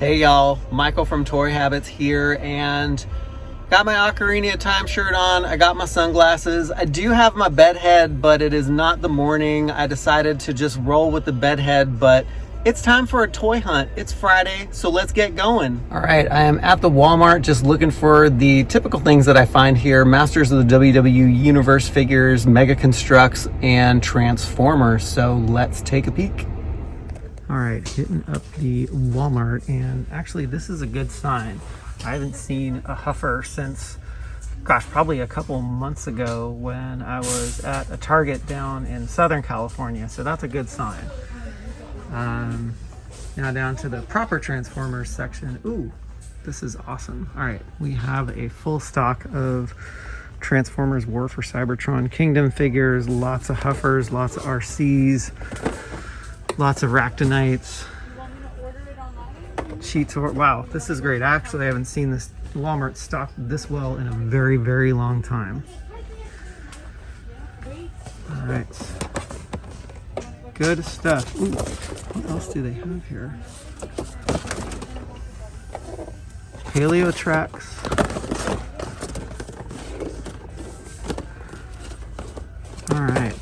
Hey y'all, Michael from Toy Habits here, and got my Ocarina of Time shirt on. I got my sunglasses. I do have my bed head, but it is not the morning. I decided to just roll with the bed head, but it's time for a toy hunt. It's Friday, so let's get going. All right, I am at the Walmart just looking for the typical things that I find here. Masters of the WWE Universe figures, Mega Constructs, and Transformers. So let's take a peek. All right, hitting up the Walmart, and actually this is a good sign. I haven't seen a huffer since, gosh, probably a couple months ago when I was at a Target down in Southern California, so that's a good sign. Now down to the proper Transformers section. Ooh, this is awesome. All right, we have a full stock of Transformers War for Cybertron Kingdom figures, lots of huffers, lots of RCs, lots of Ractonites. Cheats. Wow, this is great. Actually, I haven't seen this Walmart stocked this well in a very, very long time. All right. Good stuff. Ooh, what else do they have here? Paleo tracks. All right.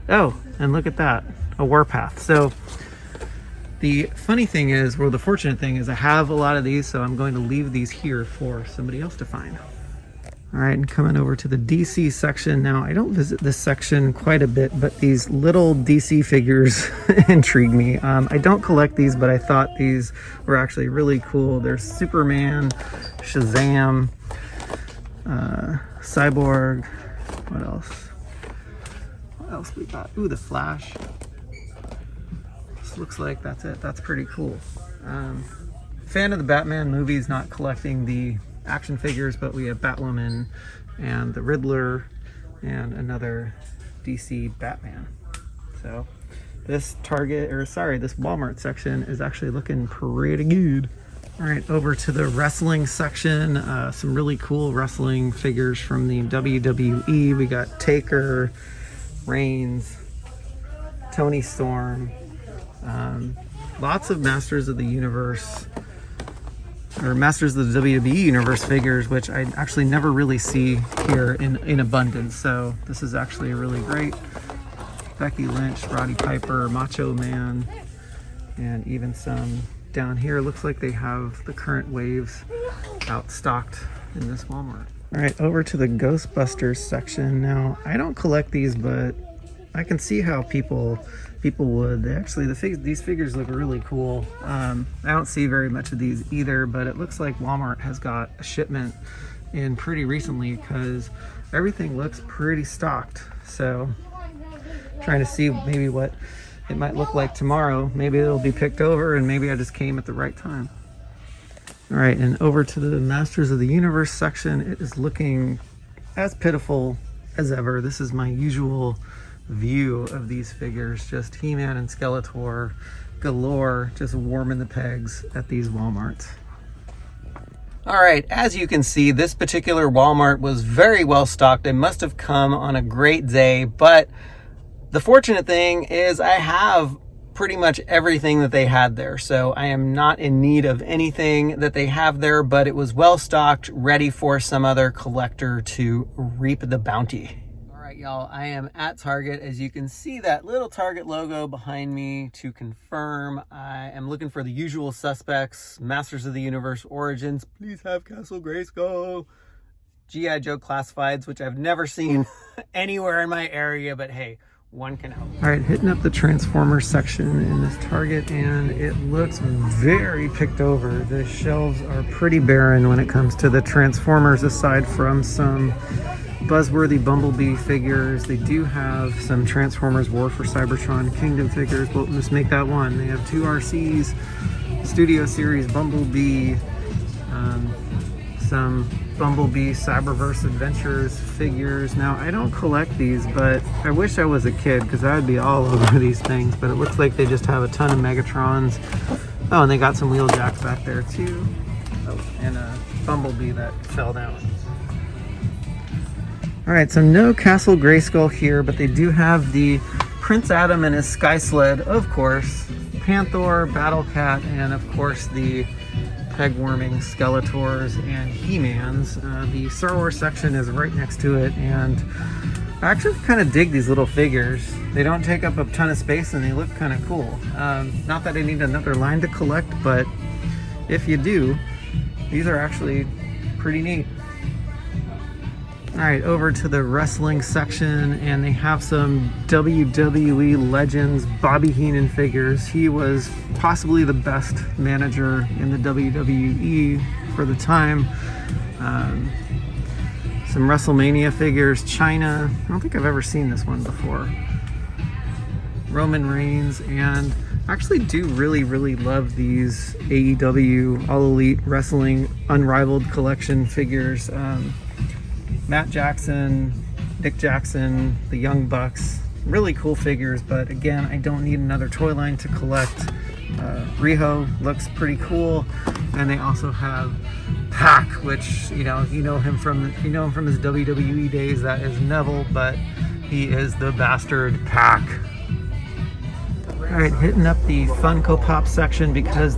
Oh, and look at that. A Warpath. So the funny thing is, well, the fortunate thing is I have a lot of these, so I'm going to leave these here for somebody else to find. All right, and coming over to the DC section. Now, I don't visit this section quite a bit, but these little DC figures intrigue me. I don't collect these, but I thought these were actually really cool. There's Superman, Shazam, Cyborg. What else? What else we got? Ooh, the Flash. This looks like that's it. That's pretty cool. Fan of the Batman movies, not collecting the action figures, but we have Batwoman and the Riddler and another DC Batman. So this this Walmart section is actually looking pretty good. All right, over to the wrestling section. Some really cool wrestling figures from the WWE. We got Taker, Reigns, Tony Storm, lots of Masters of the Universe, or Masters of the WWE Universe figures, which I actually never really see here in abundance. So this is actually really great. Becky Lynch, Roddy Piper, Macho Man, and even some down here. Looks like they have the current waves outstocked in this Walmart. All right, over to the Ghostbusters section. Now, I don't collect these, but I can see how people would. These figures look really cool. I don't see very much of these either, but it looks like Walmart has got a shipment in pretty recently because everything looks pretty stocked. So trying to see maybe what it might look like tomorrow. Maybe it'll be picked over, and maybe I just came at the right time. All right, and over to the Masters of the Universe section. It is looking as pitiful as ever. This is my usual view of these figures, just He-Man and Skeletor galore, just warming the pegs at these Walmarts. All right, as you can see, this particular Walmart was very well stocked. It must have come on a great day, but the fortunate thing is I have pretty much everything that they had there, so I am not in need of anything that they have there, but it was well stocked, ready for some other collector to reap the bounty. Y'all, I am at Target. As you can see that little Target logo behind me to confirm, I am looking for the usual suspects. Masters of the Universe Origins, please have Castle Grayskull. G.I. Joe Classifieds, which I've never seen anywhere in my area, but hey, one can hope. All right, hitting up the Transformers section in this Target, and it looks very picked over. The shelves are pretty barren when it comes to the Transformers, aside from some buzzworthy Bumblebee figures. They do have some Transformers War for Cybertron Kingdom figures. We'll just make that one. They have two RCs, Studio Series Bumblebee, some Bumblebee Cyberverse Adventures figures. Now, I don't collect these, but I wish I was a kid because I would be all over these things. But it looks like they just have a ton of Megatrons. Oh, and they got some Wheeljacks back there too. Oh, and a Bumblebee that fell down. All right, so no Castle Grayskull here, but they do have the Prince Adam and his Sky Sled, of course, Panther, Battle Cat, and of course the peg-warming Skeletors and He-Mans. The Star Wars section is right next to it, and I actually kind of dig these little figures. They don't take up a ton of space and they look kind of cool. Not that I need another line to collect, but if you do, these are actually pretty neat. Alright, over to the wrestling section, and they have some WWE Legends Bobby Heenan figures. He was possibly the best manager in the WWE for the time. Some WrestleMania figures, China. I don't think I've ever seen this one before. Roman Reigns, and I actually do really love these AEW All Elite Wrestling Unrivaled collection figures. Matt Jackson, Nick Jackson, the Young Bucks, really cool figures, but again, I don't need another toy line to collect. Riho looks pretty cool, and they also have Pac, which you know him from his WWE days. That is Neville, but he is the bastard Pac. Alright, hitting up the Funko Pop section because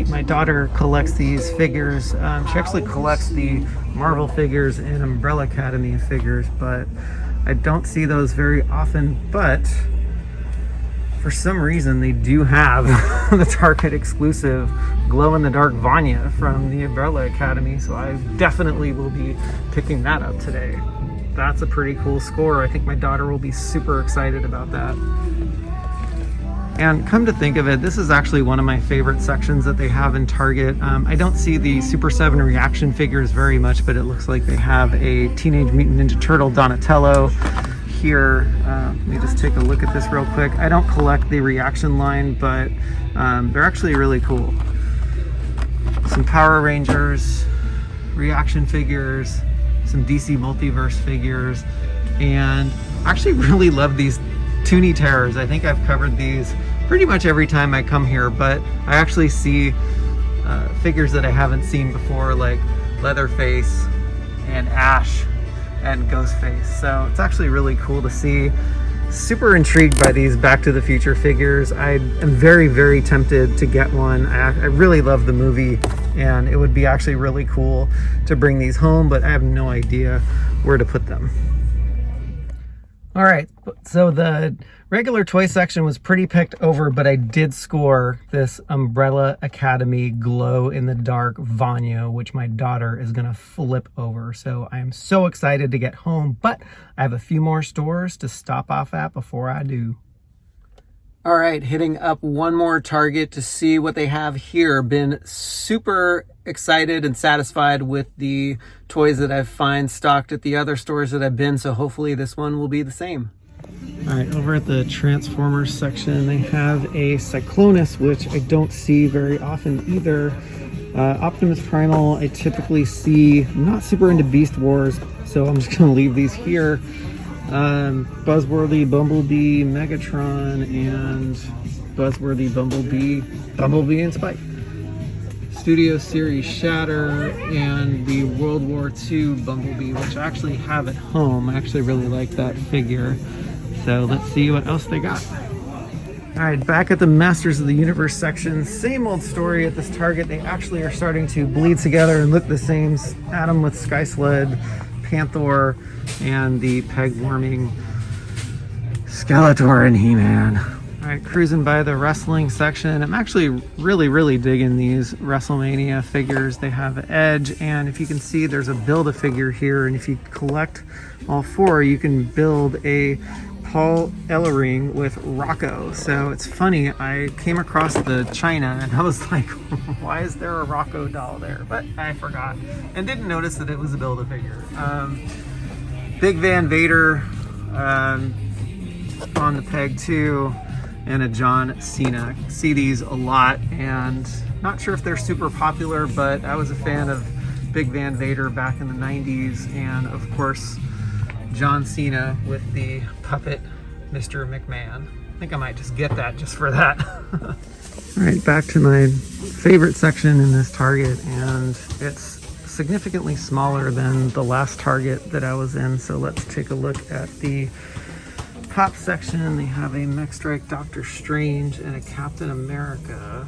my daughter collects these figures. She actually collects the Marvel figures and Umbrella Academy figures, but I don't see those very often. But for some reason, they do have the Target exclusive glow-in-the-dark Vanya from the Umbrella Academy, so I definitely will be picking that up today. That's a pretty cool score. I think my daughter will be super excited about that. And come to think of it, this is actually one of my favorite sections that they have in Target. I don't see the Super 7 reaction figures very much, but it looks like they have a Teenage Mutant Ninja Turtle Donatello here. Let me just take a look at this real quick. I don't collect the reaction line, but they're actually really cool. Some Power Rangers, reaction figures, some DC Multiverse figures, and I actually really love these Tooney Terrors. I think I've covered these pretty much every time I come here, but I actually see figures that I haven't seen before, like Leatherface and Ash and Ghostface. So it's actually really cool to see. Super intrigued by these Back to the Future figures. I am very tempted to get one. I really love the movie, and it would be actually really cool to bring these home, but I have no idea where to put them. All right, so the regular toy section was pretty picked over, but I did score this Umbrella Academy glow-in-the-dark Vanya, which my daughter is going to flip over. So I am so excited to get home, but I have a few more stores to stop off at before I do. All right, hitting up one more Target to see what they have here. Been super excited and satisfied with the toys that I've found stocked at the other stores that I've been, so hopefully this one will be the same. All right, over at the Transformers section, they have a Cyclonus, which I don't see very often either. Optimus Primal, I typically see. I'm not super into Beast Wars, so I'm just gonna leave these here. Buzzworthy Bumblebee, Megatron, and Buzzworthy Bumblebee and Spike. Studio Series Shatter, and the World War II Bumblebee, which I actually have at home. I actually really like that figure. So let's see what else they got. All right, back at the Masters of the Universe section, same old story at this Target. They actually are starting to bleed together and look the same. Adam with Sky Sled, Panther, and the peg-warming Skeletor and He-Man. All right, cruising by the wrestling section. I'm actually really digging these WrestleMania figures. They have Edge, and if you can see, there's a Build-A-Figure here, and if you collect all four, you can build a Paul Ellering with Rocco. So it's funny, I came across the China and I was like, why is there a Rocco doll there? But I forgot and didn't notice that it was a Build-A-Figure. Big Van Vader on the peg too, and a John Cena. See these a lot, and not sure if they're super popular, but I was a fan of Big Van Vader back in the 90s, and of course John Cena with the puppet Mr. McMahon. I think I might just get that just for that. All right, back to my favorite section in this Target, and it's significantly smaller than the last Target that I was in. So let's take a look at the Pop section. They have a Mech Strike Doctor Strange and a Captain America.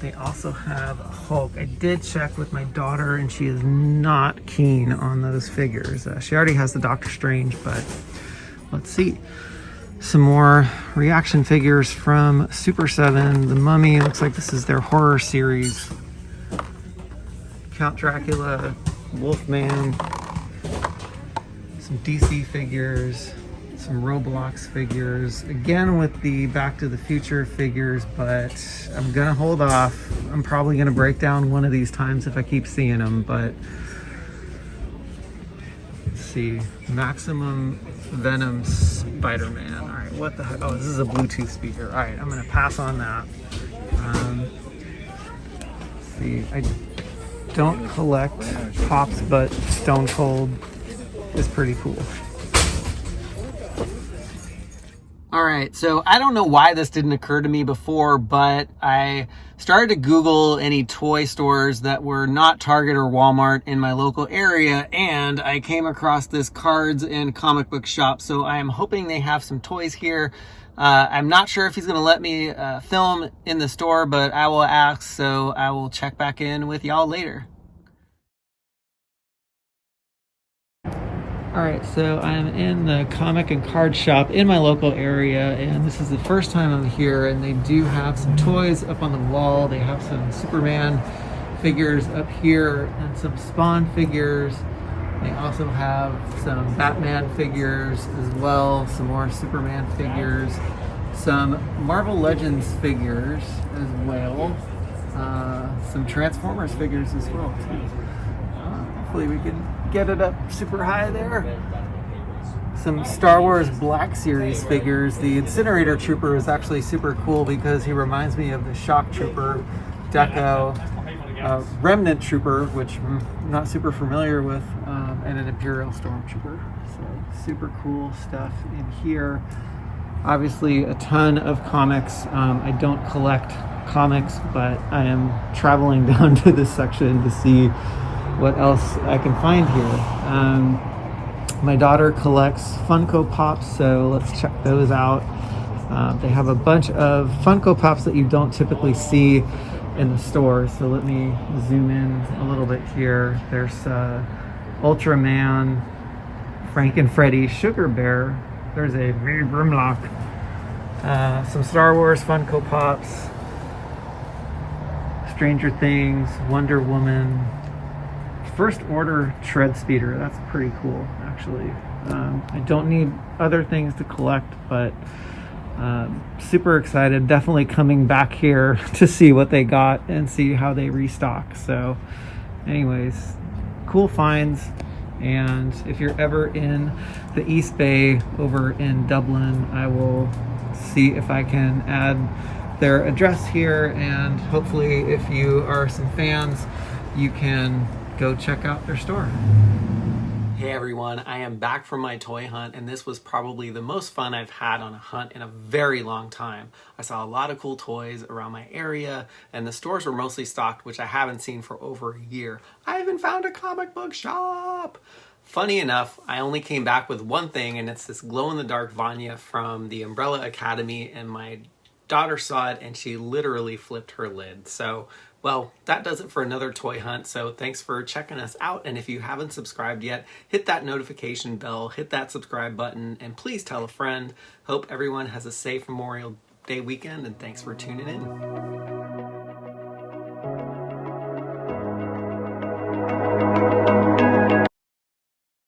They also have Hulk. I did check with my daughter and she is not keen on those figures. She already has the Doctor Strange, but let's see. Some more reaction figures from Super 7. The Mummy, looks like this is their horror series. Count Dracula, Wolfman, some DC figures, some Roblox figures, again with the Back to the Future figures, but I'm gonna hold off. I'm probably gonna break down one of these times if I keep seeing them, but let's see. Maximum Venom Spider-Man. All right, what the heck? Oh, this is a Bluetooth speaker. All right, I'm gonna pass on that. Let's see, I don't collect Pops, but Stone Cold is pretty cool. All right, so I don't know why this didn't occur to me before, but I started to Google any toy stores that were not Target or Walmart in my local area, and I came across this cards and comic book shop, so I am hoping they have some toys here. I'm not sure if he's going to let me film in the store, but I will ask, so I will check back in with y'all later. Alright, so I'm in the comic and card shop in my local area, and this is the first time I'm here, and they do have some toys up on the wall. They have some Superman figures up here and some Spawn figures. They also have some Batman figures as well, some more Superman figures, some Marvel Legends figures as well, some Transformers figures as well too. Hopefully we can get it up super high there. Some Star Wars Black Series figures. The Incinerator Trooper is actually super cool because he reminds me of the Shock Trooper, Deco, Remnant Trooper, which I'm not super familiar with, and an Imperial Stormtrooper. So super cool stuff in here. Obviously a ton of comics. I don't collect comics, but I am traveling down to this section to see what else I can find here. My daughter collects Funko Pops, so let's check those out. They have a bunch of Funko Pops that you don't typically see in the store, so let me zoom in a little bit here. There's Ultraman, Frank and Freddy, Sugar Bear. There's a Grimlock. Some Star Wars Funko Pops, Stranger Things, Wonder Woman, First Order Tread Speeder. That's pretty cool, actually. I don't need other things to collect, but super excited. Definitely coming back here to see what they got and see how they restock. So anyways, cool finds. And if you're ever in the East Bay over in Dublin, I will see if I can add their address here, and hopefully if you are some fans, you can go check out their store. Hey everyone, I am back from my toy hunt, and this was probably the most fun I've had on a hunt in a very long time. I saw a lot of cool toys around my area, and the stores were mostly stocked, which I haven't seen for over a year. I even found a comic book shop! Funny enough, I only came back with one thing, and it's this glow-in-the-dark Vanya from the Umbrella Academy, and my daughter saw it and she literally flipped her lid. So, well, that does it for another toy hunt. So thanks for checking us out. And if you haven't subscribed yet, hit that notification bell, hit that subscribe button, and please tell a friend. Hope everyone has a safe Memorial Day weekend, and thanks for tuning in.